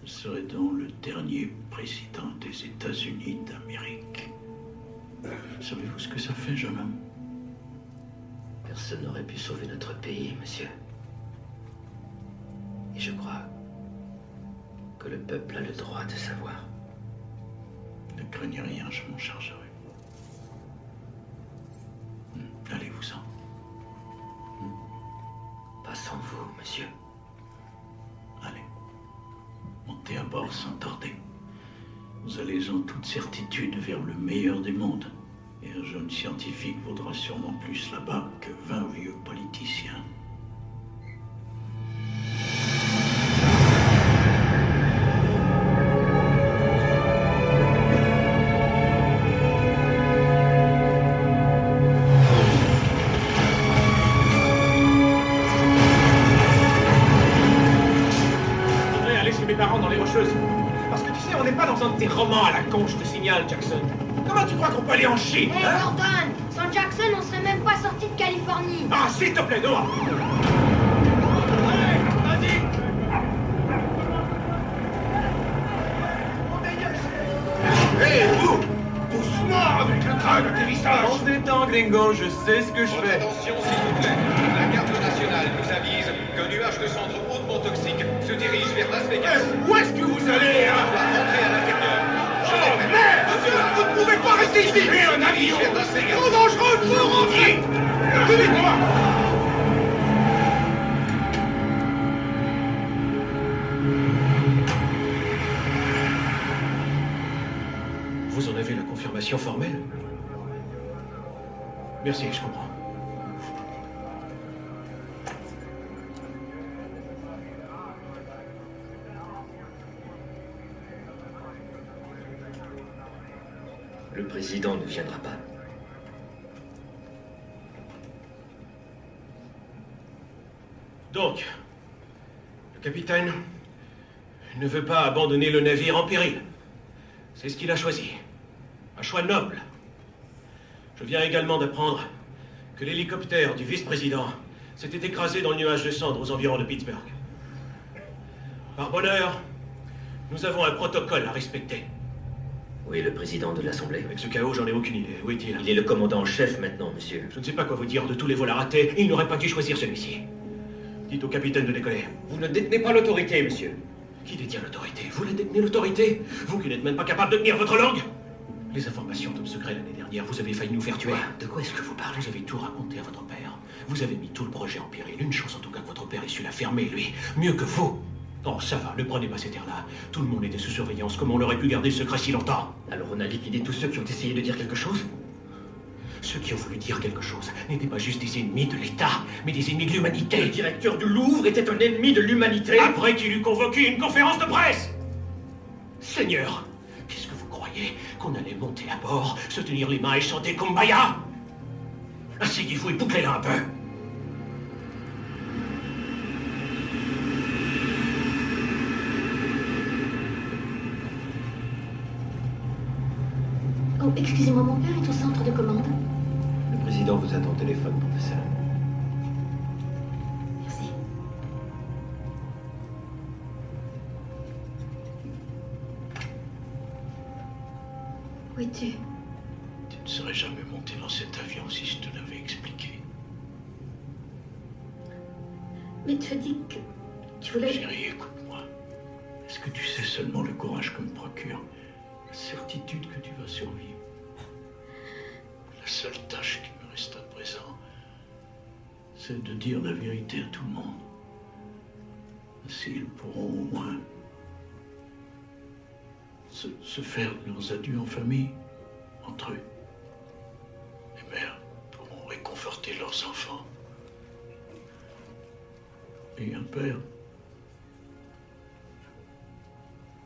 serait donc le dernier président des États-Unis d'Amérique. Savez-vous ce que ça fait, jeune homme? Personne n'aurait pu sauver notre pays, monsieur. Et je crois que le peuple a le droit de savoir. Ne craignez rien, je m'en chargerai. Allez-vous-en. Pas sans vous, monsieur. Allez. Montez à bord sans tarder. Vous allez en toute certitude vers le meilleur des mondes. Et un jeune scientifique vaudra sûrement plus là-bas que 20 vieux politiciens. Parce que tu sais, on n'est pas dans un de tes romans à la con, je te signale, Jackson. Comment tu crois qu'on peut aller en Chine, Hey, Gordon, sans Jackson, on serait même pas sorti de Californie. Ah, s'il te plaît, Noah. Allez, vas-y. Hé, vous! Doucement avec le train d'atterrissage. On se détend, Gringo, je sais ce que je fais. Attention, s'il vous plaît. La garde nationale nous avise qu'un nuage de cendres hautement toxique se dirige vers Las Vegas. Où est-ce que vous allez, hein? On doit rentrer à l'intérieur. Oh, merde! Vous ne pouvez pas rester ici! Mais un avion! Trop dangereux, faut rentrer! Plus vite, moi! Vous en avez la confirmation formelle? Merci, je comprends. Le président ne viendra pas. Donc, le capitaine ne veut pas abandonner le navire en péril. C'est ce qu'il a choisi. Un choix noble. Je viens également d'apprendre que l'hélicoptère du vice-président s'était écrasé dans le nuage de cendres aux environs de Pittsburgh. Par bonheur, nous avons un protocole à respecter. Oui, le président de l'Assemblée. Avec ce chaos, j'en ai aucune idée. Où est-il? Il est le commandant en chef maintenant, monsieur. Je ne sais pas quoi vous dire de tous les vols à rater. Il n'aurait pas dû choisir celui-ci. Dites au capitaine de décoller. Vous ne détenez pas l'autorité, monsieur. Qui détient l'autorité? Vous la détenez, l'autorité? Vous qui n'êtes même pas capable de tenir votre langue? Les informations top secret l'année dernière, vous avez failli nous faire tuer. De quoi est-ce que vous parlez? Vous avez tout raconté à votre père. Vous avez mis tout le projet en péril. Une chance en tout cas que votre père ait su la fermer, lui. Mieux que vous. Oh, ça va, ne prenez pas cet air-là. Tout le monde était sous surveillance. Comment on aurait pu garder le secret si longtemps? Alors on a liquidé tous ceux qui ont essayé de dire quelque chose? Ceux qui ont voulu dire quelque chose n'étaient pas juste des ennemis de l'État, mais des ennemis de l'humanité. Le directeur du Louvre était un ennemi de l'humanité. Après qu'il eut convoqué une conférence de presse! Seigneur, qu'est-ce que vous croyez? Qu'on allait monter à bord, se tenir les mains et chanter Kumbaya? Asseyez-vous et bouclez-la un peu. Oh, excusez-moi, mon père est au centre de commande. Le président vous attend au téléphone, professeur. Merci. Où es-tu? Tu ne serais jamais monté dans cet avion si je te l'avais expliqué. Mais tu as dit que tu voulais... Chérie, écoute-moi. Est-ce que tu sais seulement le courage que me procure la certitude que tu vas survivre? La seule tâche qui me reste à présent, c'est de dire la vérité à tout le monde. Ainsi, ils pourront au moins se faire leurs adieux en famille, entre eux. Les mères pourront réconforter leurs enfants. Et un père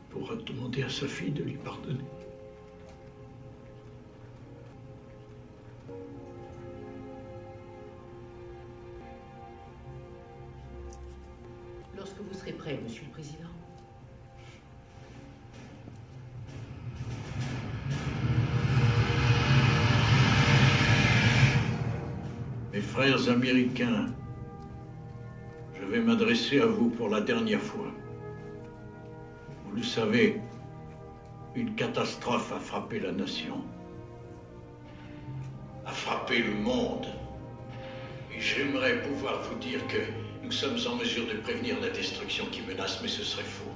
pourra demander à sa fille de lui pardonner. Lorsque vous serez prêt, Monsieur le Président. Mes frères américains, je vais m'adresser à vous pour la dernière fois. Vous Vous le savez, une catastrophe a frappé la nation, a frappé le monde. Et j'aimerais pouvoir vous dire que nous sommes en mesure de prévenir la destruction qui menace, mais ce serait faux.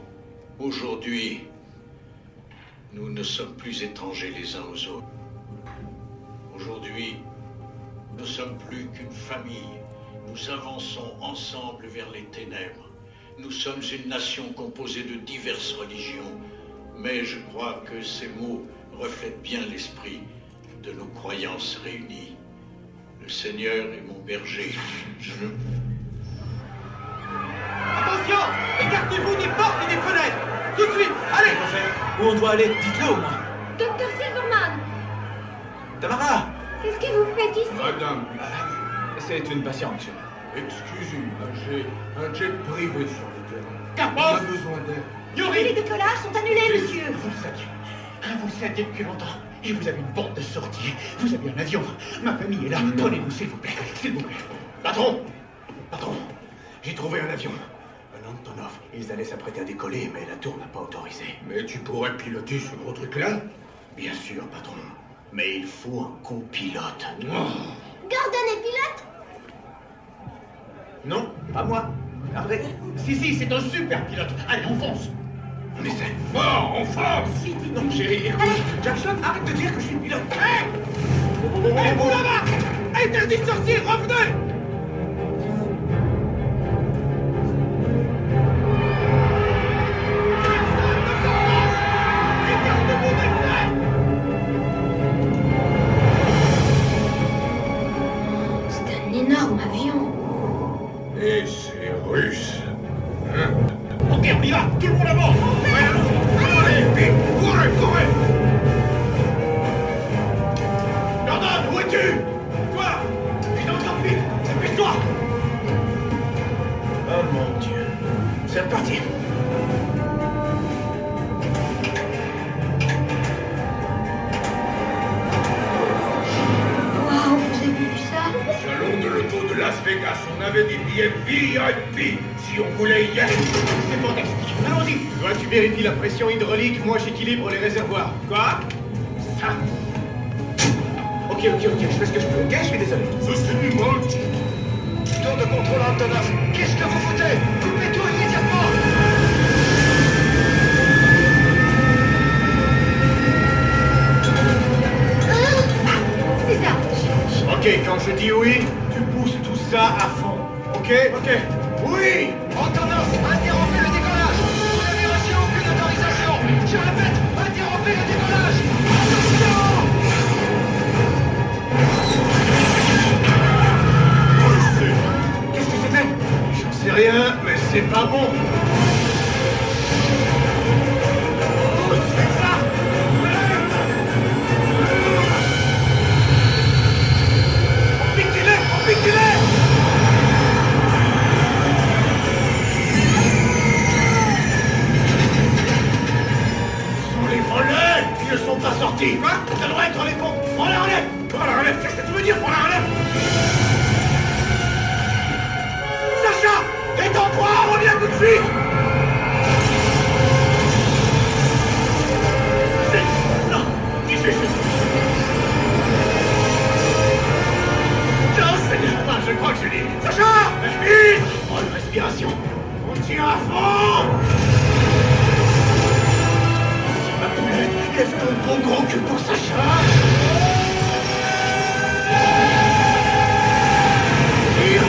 Aujourd'hui, nous ne sommes plus étrangers les uns aux autres. Aujourd'hui, nous ne sommes plus qu'une famille. Nous avançons ensemble vers les ténèbres. Nous sommes une nation composée de diverses religions, mais je crois que ces mots reflètent bien l'esprit de nos croyances réunies. Le Seigneur est mon berger. Je ne... Attention! Écartez-vous des portes et des fenêtres! Tout de suite! Allez! Où on doit aller? Dites-le au moins! Docteur Silverman, Tamara! qu'est-ce que vous faites ici? Madame, C'est une patiente. excusez-moi, j'ai un jet privé sur le terrain. Carpos! On a besoin d'aide. Les décollages sont annulés, monsieur. Vous le saviez. Vous le saviez depuis longtemps. Et vous avez une porte de sortie. Vous avez un avion. Ma famille est là. Prenez-vous, s'il vous plaît. S'il vous plaît. Patron! Patron! J'ai trouvé un avion. Un Antonov. Ils allaient s'apprêter à décoller, mais la tour n'a pas autorisé. Mais tu pourrais piloter ce gros truc-là? Bien sûr, patron. Mais il faut un copilote. Gordon est pilote? Non, pas moi. Après, si, c'est un super pilote. Allez, on fonce. On essaie. Bon, on fonce! Non, chérie, écoute. Jackson, arrête de dire que je suis pilote. Hé! Hé, vous là-bas! Interdit de sortir, revenez! C'est un énorme avion. Et c'est russe. Ok, on y va. Tout le monde à bord. Ouais, allons-y. Allez, vite, courez! Jordan, où es-tu? Toi! Je suis dans le cockpit. Dépêche-toi! Oh mon Dieu. C'est reparti. Waouh, vous avez vu ça? Salon de l'auto de Las Vegas, on avait des billets VIP si on voulait y aller. C'est fantastique. Allons-y. Toi, tu vérifies la pression hydraulique. Moi, j'équilibre les réservoirs. Quoi? Ça. Ok, je fais ce que je peux. Ok, je suis désolé. C'est du multi. Tour de contrôle Antonov. Qu'est-ce que vous foutez? Coupez tout immédiatement. C'est ça. Ok, quand je dis oui, tu pousses tout ça à fond. Ok? Oui! Antonov, interrompez le décollage! Vous n'avez reçu aucune autorisation! Je répète, interrompez le décollage! Attention! Qu'est-ce que c'était? J'en sais rien, mais c'est pas bon. C'est ça! On pique-les! Les voleurs! Ils ne sont pas sortis! Quoi? Ça doit être les ponts! Prends la relève! Prends la relève! Qu'est-ce que tu veux dire? Prends la relève! Sacha! Détends-toi! Reviens tout de suite! Non! Non, Seigneur! Ah, je crois que je l'ai! Sacha! Vite! Prends une respiration! On tire à fond! Lève ton gros cul pour Sacha! Tire!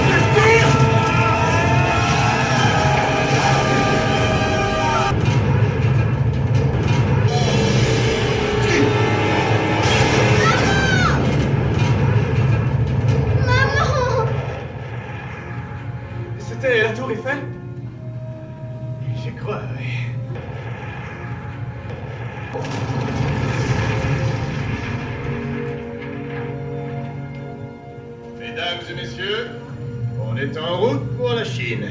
Maman! C'était la tour Eiffel? J'y crois, oui. Mesdames et messieurs, on est en route pour la Chine.